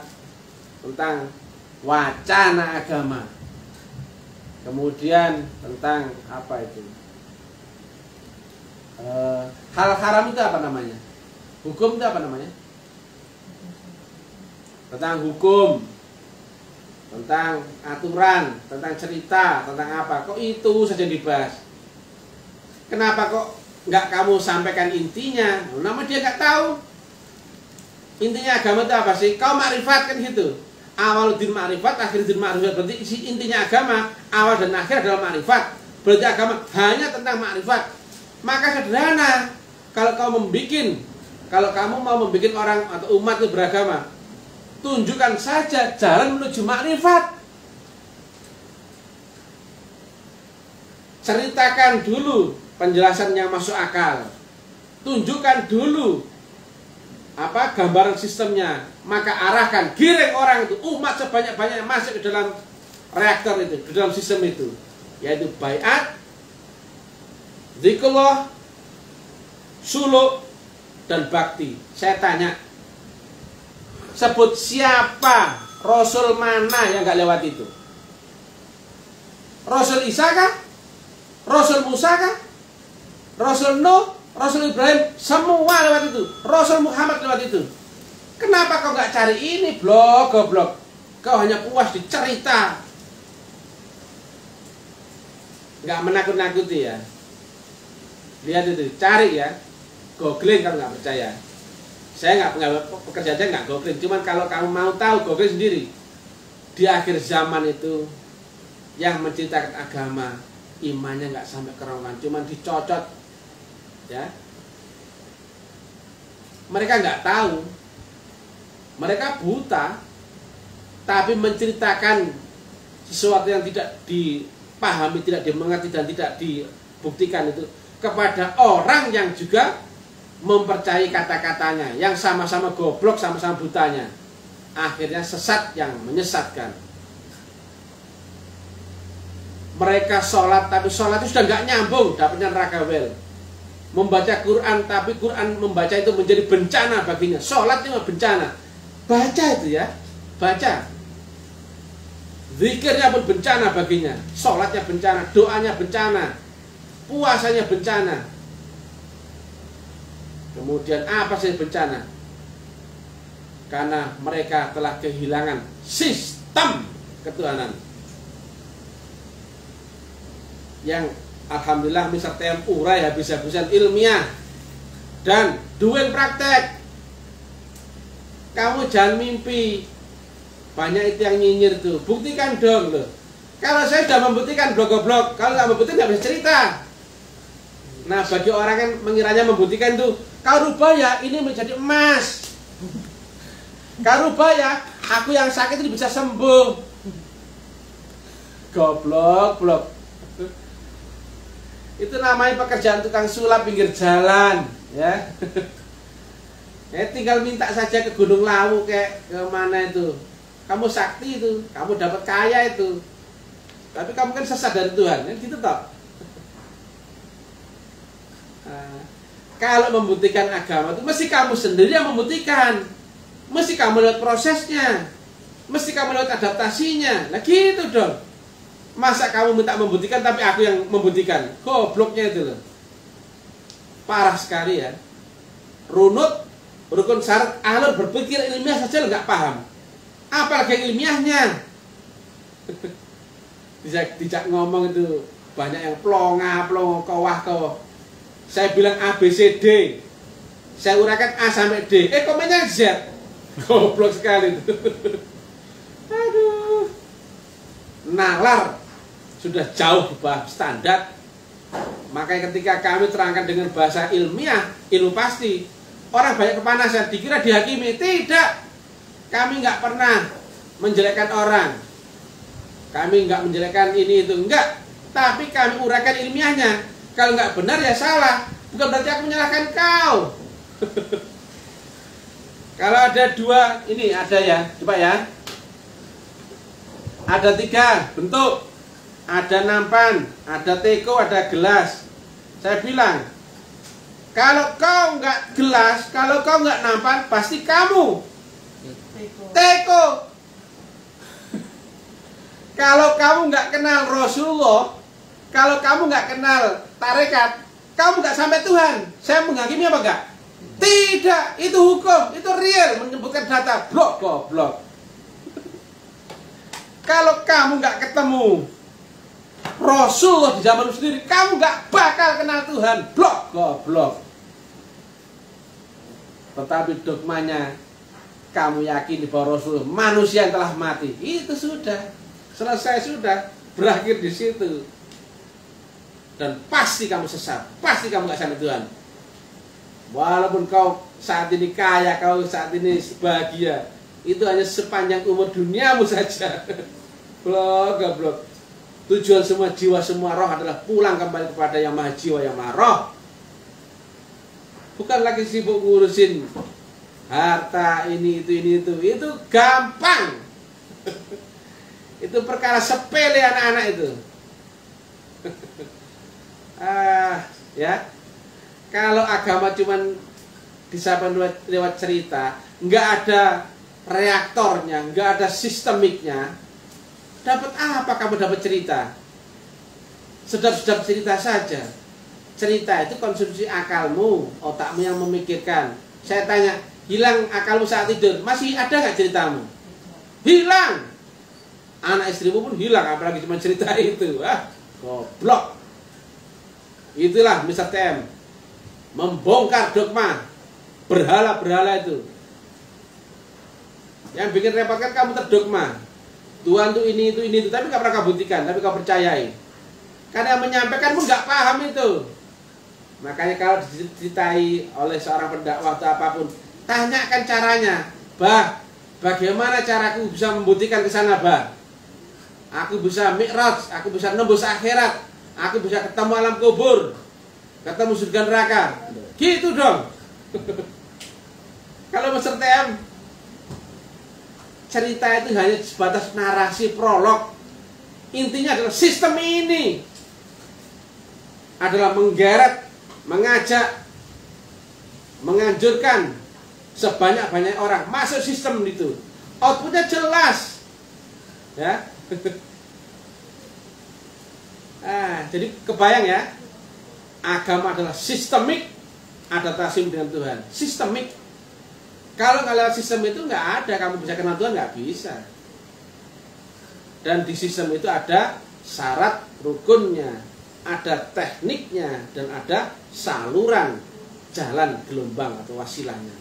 tentang wacana agama. Kemudian tentang apa itu? Hal haram itu apa namanya? Hukum itu apa namanya? tentang hukum, tentang aturan, tentang cerita, tentang apa. Kok itu saja dibahas? Kenapa kok nggak kamu sampaikan intinya? Nama dia nggak tahu. Intinya agama itu apa sih? Kau makrifat kan gitu. Awal din makrifat, akhir din makrifat. Berarti intinya agama, awal dan akhir adalah makrifat. Berarti agama hanya tentang makrifat. Maka sederhana. Kalau kamu mau membuat orang atau umat itu beragama, tunjukkan saja jalan menuju makrifat. Ceritakan dulu penjelasan yang masuk akal. Tunjukkan dulu apa gambaran sistemnya. Maka arahkan, giring orang itu, umat sebanyak-banyaknya masuk ke dalam reaktor itu, ke dalam sistem itu. Yaitu baiat, zikrullah, suluk, dan bakti. Saya tanya, sebut siapa Rasul mana yang gak lewat itu? Rasul Isa kah? Rasul Musa kah? Rasul Nuh? Rasul Ibrahim? Semua lewat itu. Rasul Muhammad lewat itu. Kenapa kau gak cari ini? Goblok. Kau hanya puas dicerita, gak menakut-nakuti ya. Lihat itu, cari ya. Googling kalau nggak percaya. Saya nggak pekerja aja nggak googling. Cuman kalau kamu mau tahu, googling sendiri. Di akhir zaman itu yang menceritakan agama, imannya nggak sampai kerongkongan, cuman dicocot, ya. Mereka nggak tahu, mereka buta, tapi menceritakan sesuatu yang tidak dipahami, tidak dimengerti dan tidak dibuktikan itu kepada orang yang juga mempercayai kata-katanya, yang sama-sama goblok, sama-sama butanya. Akhirnya sesat yang menyesatkan. Mereka sholat, tapi sholat itu sudah nggak nyambung, dapatnya neraka wel. Membaca Quran, tapi Quran membaca itu menjadi bencana baginya. Sholat itu bencana. Baca itu ya, baca. Zikirnya pun bencana baginya. Sholatnya bencana, doanya bencana, puasanya bencana. Kemudian apa sih bencana? Karena mereka telah kehilangan sistem ketuhanan. Yang alhamdulillah misalnya urai habis-habisan ilmiah dan duel praktek. Kamu jangan mimpi. Banyak itu yang nyinyir tuh. Buktikan dong loh. Kalau saya sudah membuktikan blog-blog, kalau nggak membuktikan nggak bisa cerita. Nah, bagi orang yang mengiranya membuktikan tuh, kau rubah ya, ini menjadi emas. Kau rubah ya, aku yang sakit itu bisa sembuh. Goblok. Itu namanya pekerjaan tukang sulap pinggir jalan, ya. Tinggal minta saja ke Gunung Lawu kayak ke mana itu. Kamu sakti itu, kamu dapat kaya itu. Tapi kamu kan sesat dari Tuhan, kan gitu toh. Kalau membuktikan agama itu mesti kamu sendiri yang membuktikan. Mesti kamu lihat prosesnya. Mesti kamu lihat adaptasinya. Nah gitu dong. Masa kamu minta membuktikan tapi aku yang membuktikan? Gobloknya itu loh. Parah sekali ya. Runut, rukun syarat, alur berpikir ilmiah saja nggak paham. Apalagi ilmiahnya. Tidak ngomong itu banyak yang plongo, kawah. Saya bilang A, B, C, D. Saya uraikan A sampai D. Komennya Z. Goblok sekali itu. Aduh. Nalar. Sudah jauh di bawah standar. Makanya ketika kami terangkan dengan bahasa ilmiah, ilmu pasti, orang banyak kepanasan, dikira dihakimi. Tidak. Kami nggak pernah menjelekkan orang. Kami nggak menjelekkan ini itu. Enggak. Tapi kami uraikan ilmiahnya. Kalau nggak benar ya salah. Bukan berarti aku menyalahkan kau. Kalau ada dua, ini ada ya, coba ya. Ada 3 bentuk. Ada nampan, ada teko, ada gelas. Saya bilang, kalau kau nggak gelas, kalau kau nggak nampan, pasti kamu teko. Kalau kamu nggak kenal Rasulullah, kalau kamu nggak kenal tarekat, kamu nggak sampai Tuhan. Saya menghakimi apa enggak? Tidak, itu hukum, itu real, menyebutkan data. Blok. Kalau kamu nggak ketemu Rasulullah di zamanmu sendiri, kamu nggak bakal kenal Tuhan. Blok, goblok. Tetapi dogmanya kamu yakini bahwa Rasulullah manusia yang telah mati, itu sudah selesai, sudah berakhir di situ. Dan pasti kamu sesat, pasti kamu nggak sampai Tuhan. Walaupun kau saat ini kaya, kau saat ini bahagia, itu hanya sepanjang umur duniamu saja. Blok, goblok. Tujuan semua jiwa, semua roh adalah pulang kembali kepada yang maha jiwa, yang maha roh. Bukan lagi sibuk ngurusin harta ini itu. Itu gampang. Itu perkara sepele anak-anak itu. Ya. Kalau agama cuman disampaikan lewat cerita, nggak ada reaktornya, nggak ada sistemiknya, dapat apa kamu dapat cerita? Sedap-sedap cerita saja. Cerita itu konsumsi akalmu, otakmu yang memikirkan. Saya tanya, hilang akalmu saat tidur, masih ada nggak ceritamu? Hilang. Anak istrimu pun hilang, apalagi cuma cerita itu. Goblok. Itulah Mr. TM. Membongkar dogma berhala-berhala itu. Yang bikin repot kan kamu terdogma. Tuhan tuh ini itu, tapi gak pernah kau buktikan, tapi kau percayai. Karena yang menyampaikan pun gak paham itu. Makanya kalau diceritai oleh seorang pendakwah atau apapun, tanyakan caranya. Bah, bagaimana caraku bisa membuktikan ke sana, bah? Aku bisa mi'raj, aku bisa nembus akhirat, aku bisa ketemu alam kubur, ketemu surga neraka. Gitu dong. Kalau Mr. TM, cerita itu hanya sebatas narasi prolog. Intinya adalah sistem ini adalah menggeret, mengajak, menganjurkan sebanyak-banyak orang masuk sistem itu. Outputnya jelas, ya. Jadi kebayang ya, agama adalah sistemik adaptasi dengan Tuhan. Sistemik. Kalau nggak lewat sistem itu nggak ada kamu bisa kenal Tuhan, nggak bisa. Dan di sistem itu ada syarat rukunnya, ada tekniknya, dan ada saluran jalan gelombang atau wasilahnya.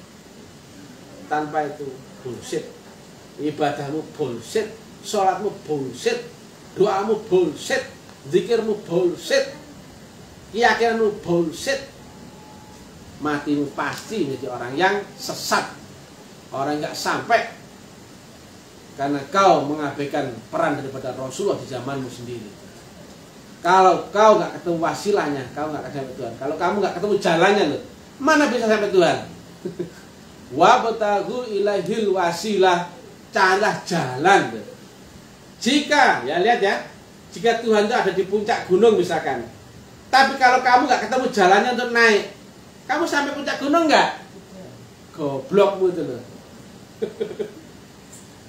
Tanpa itu bullshit. Ibadahmu bullshit, sholatmu bullshit, doamu bullshit, zikirmu bullshit, keyakinanmu bullshit. Matimu pasti menjadi orang yang sesat, orang yang gak sampai, karena kau mengabaikan peran daripada Rasulullah di zamanmu sendiri. Kalau kau gak ketemu wasilahnya, kau gak akan sampai Tuhan. Kalau kamu gak ketemu jalannya, loh, mana bisa sampai Tuhan? Wabtaghu ilaihil wasilah, carilah jalan. Jika, ya lihat ya, jika Tuhan itu ada di puncak gunung misalkan, tapi kalau kamu gak ketemu jalannya untuk naik, kamu sampai puncak gunung nggak? Goblokmu itu loh.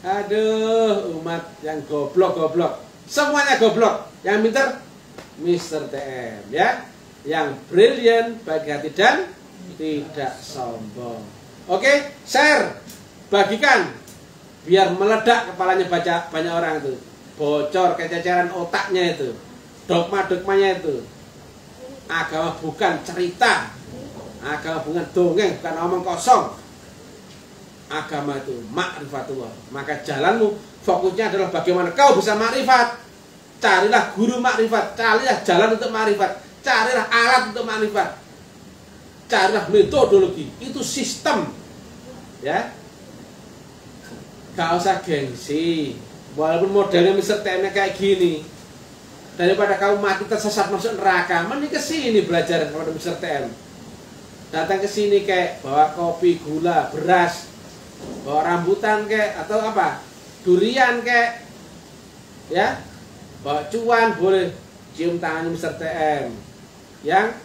Aduh, umat yang goblok. Semuanya goblok. Yang pintar Mr. TM, ya. Yang brilliant, baik hati dan tidak sombong. Oke, share, bagikan, biar meledak kepalanya baca banyak orang itu. Bocor kececeran otaknya itu. Dogma-dogmanya itu. Agama bukan cerita. Agama bukan dongeng, bukan omong kosong. Agama itu ma'rifatullah. Maka jalanmu fokusnya adalah bagaimana kau bisa ma'rifat. Carilah guru ma'rifat, carilah jalan untuk ma'rifat, carilah alat untuk ma'rifat, carilah metodologi. Itu sistem, ya. Gak usah gengsi. Walaupun modelnya Mr. TM kayak gini, daripada kamu mati tersesat masuk neraka, mending kesini belajar kepada Mr. TM. Datang ke sini kayak bawa kopi, gula, beras, bawa rambutan kayak atau apa, durian kayak, ya, bawa cuan boleh, cium tangan Mr. TM yang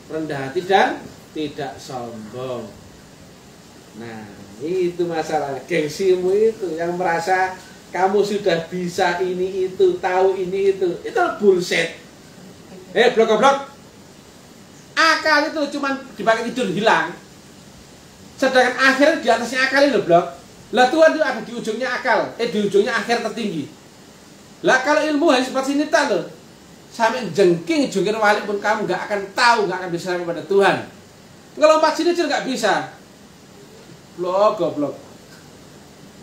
rendah hati dan tidak sombong. Nah, itu masalahnya, gengsimu itu yang merasa kamu sudah bisa ini itu, tahu ini itu bullshit. Blok-blok. Akal itu cuma dipakai tidur hilang. Sedangkan akhir di atasnya akal ini loh, blok. Lah Tuhan itu ada di ujungnya akal, di ujungnya akhir tertinggi. Lah kalau ilmu hanya seperti ini tak loh. Sampai jengking jungkir balik pun kamu nggak akan tahu, nggak akan bisa sampai pada Tuhan. Ngelompat sini aja nggak bisa. Goblok.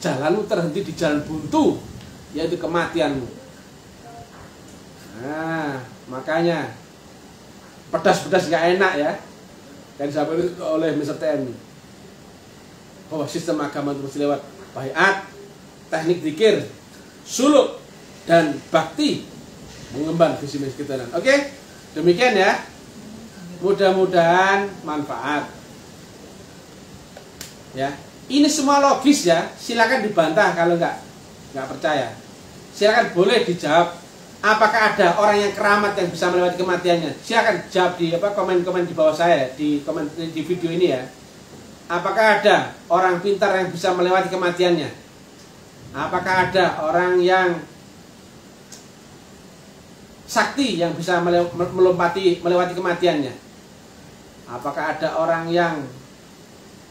Jalanmu terhenti di jalan buntu, yaitu kematianmu. Nah, makanya pedas-pedas nggak enak ya. Dan disampaikan oleh Mr. TM bahwa sistem agama itu mesti lewat baiat, teknik zikir, suluk, dan bakti mengemban visi misi kita. Oke, demikian ya. Mudah-mudahan manfaat. Ya, ini semua logis ya. Silakan dibantah kalau nggak percaya. Silakan boleh dijawab. Apakah ada orang yang keramat yang bisa melewati kematiannya? Silakan jawab di komen-komen di bawah saya di komen di video ini ya. Apakah ada orang pintar yang bisa melewati kematiannya? Apakah ada orang yang sakti yang bisa melewati kematiannya? Apakah ada orang yang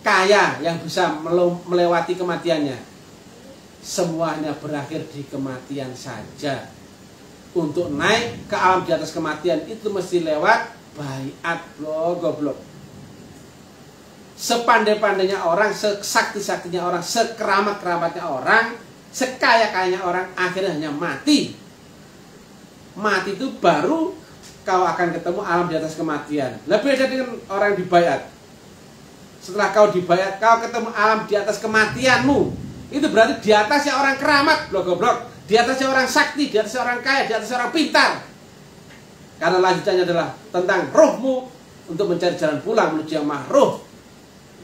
kaya yang bisa melewati kematiannya? Semuanya berakhir di kematian saja. Untuk naik ke alam di atas kematian itu mesti lewat baiat, goblok. Sepandai-pandainya orang, sesakti-saktinya orang, sekeramat-keramatnya orang, sekaya-kayanya orang, akhirnya hanya mati. Mati itu baru kau akan ketemu alam di atas kematian. Lebih beda dengan orang yang dibaiat. Setelah kau dibaiat, kau ketemu alam di atas kematianmu. Itu berarti di atasnya orang keramat, goblok. Di atasnya orang sakti, di atasnya orang kaya, di atasnya orang pintar. Karena lanjutannya adalah tentang rohmu untuk mencari jalan pulang menuju yang mahruh.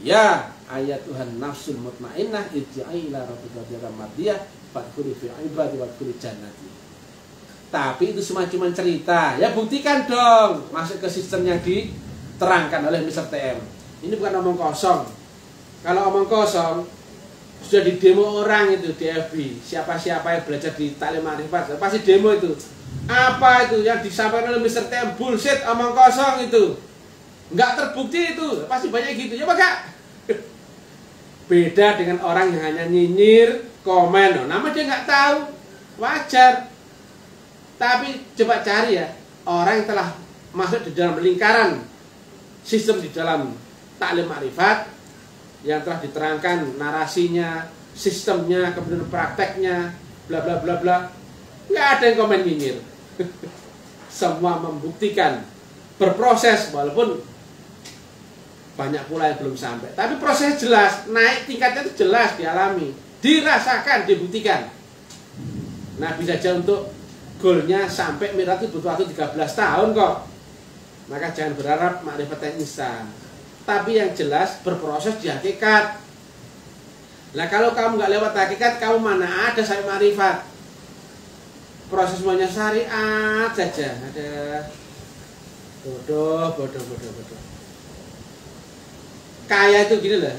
Ya, ayat Tuhan nafsul mutmainnah irji'i ila rabbika radiyatan mardiyah fadkhuli fi ibadi wadkhuli jannati. Tapi itu semua cuma cerita. Ya buktikan dong, masuk ke sistem yang diterangkan oleh Mr. TM. Ini bukan omong kosong. Kalau omong kosong sudah di demo orang itu di FB. Siapa-siapa yang belajar di Taklim Ma'rifat pasti demo itu. Apa itu yang disampaikan oleh Mr. TM? Bullshit, omong kosong itu. Nggak terbukti itu. Pasti banyak gitu. Ya Pak Kak? Beda dengan orang yang hanya nyinyir, komen. Nama dia nggak tahu. Wajar. Tapi coba cari ya. Orang yang telah masuk di dalam lingkaran sistem di dalam Taklim Ma'rifat yang telah diterangkan narasinya, sistemnya, kemudian prakteknya, bla bla bla bla. Nggak ada yang komen nyinyir. Semua membuktikan, berproses walaupun banyak pula yang belum sampai. Tapi proses jelas, naik tingkatnya itu jelas dialami, dirasakan, dibuktikan. Nah bisa aja untuk goalnya sampai mirat itu butuh waktu 13 tahun kok. Maka jangan berharap makrifat yang instan. Tapi yang jelas berproses di hakikat. Nah kalau kamu nggak lewat hakikat, kamu mana ada sampai makrifat. Proses semuanya syariat saja. Ada bodoh. Kaya itu gini loh,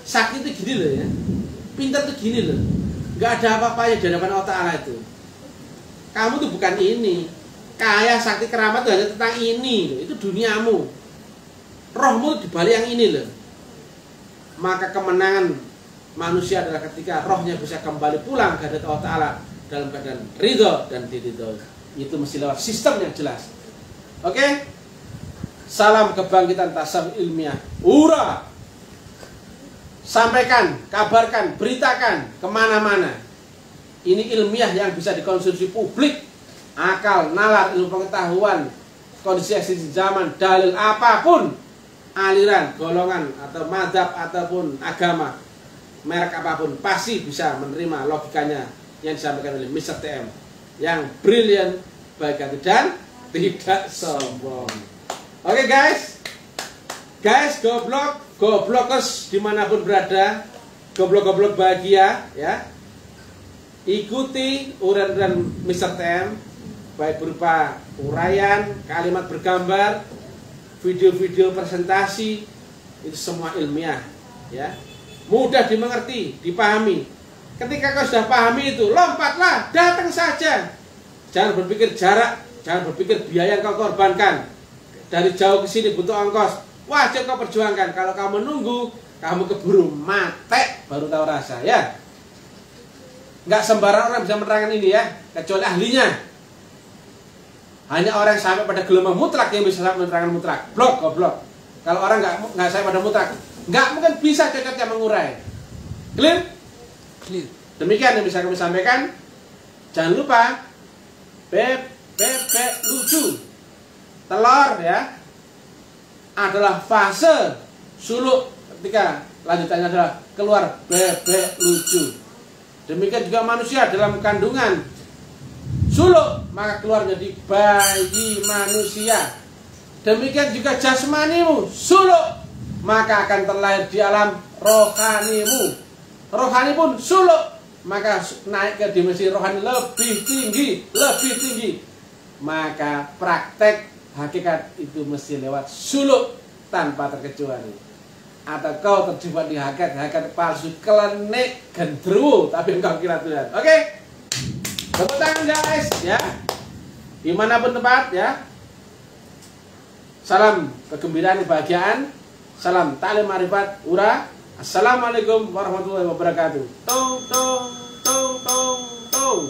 sakti itu gini loh ya, pintar itu gini loh, nggak ada apa-apanya di hadapan Allah Ta'ala itu. Kamu tuh bukan ini, kaya, sakti, keramat itu hanya tentang ini loh. Itu duniamu, rohmu di balik yang ini loh. Maka kemenangan manusia adalah ketika rohnya bisa kembali pulang ke hadapan Allah Ta'ala dalam keadaan ridho dan diridho. Itu mesti lewat sistem yang jelas. Oke? Salam kebangkitan tasawuf ilmiah. Hura! Sampaikan, kabarkan, beritakan kemana-mana. Ini ilmiah yang bisa dikonsumsi publik. Akal, nalar, ilmu pengetahuan, kondisi eksistensi zaman, dalil apapun, aliran, golongan, atau mazhab, ataupun agama, merek apapun, pasti bisa menerima logikanya yang disampaikan oleh Mr. TM yang brilian, baik hati dan tidak sombong. Oke guys, goblokers dimanapun berada, goblok bahagia ya. Ikuti uraian Mr. TM, baik berupa uraian, kalimat bergambar, video-video presentasi, itu semua ilmiah ya. Mudah dimengerti, dipahami. Ketika kau sudah pahami itu, lompatlah, datang saja. Jangan berpikir jarak, jangan berpikir biaya yang kau korbankan. Dari jauh ke sini butuh ongkos, wajib kau perjuangkan. Kalau kamu menunggu, kamu keburu mate, baru tahu rasa ya. Nggak sembarang orang bisa menerangkan ini ya, kecuali ahlinya. Hanya orang yang sampai pada gelombang mutlak yang bisa menerangkan mutlak. Goblok. Kalau orang nggak sampai pada mutlak, nggak mungkin bisa cocoknya mengurai. Clear? Clear. Demikian yang bisa kami sampaikan. Jangan lupa bebek lucu. Telur ya adalah fase suluk ketika lanjutannya adalah keluar bebek lucu. Demikian juga manusia dalam kandungan suluk maka keluar menjadi bayi manusia. Demikian juga jasmanimu suluk maka akan terlahir di alam rohanimu. Rohani pun suluk maka naik ke dimensi rohani lebih tinggi. Maka praktek hakikat itu mesti lewat suluk tanpa terkecuali. Atau kau terjebak di hakikat palsu klenik gendruwo tapi engkau kira Tuhan. Oke? Tepuk tangan guys ya. Dimanapun tempat ya. Salam kegembiraan kebahagiaan. Salam ta'lim ma'rifat ura. Assalamualaikum warahmatullahi wabarakatuh. Tong tong tong tong tong.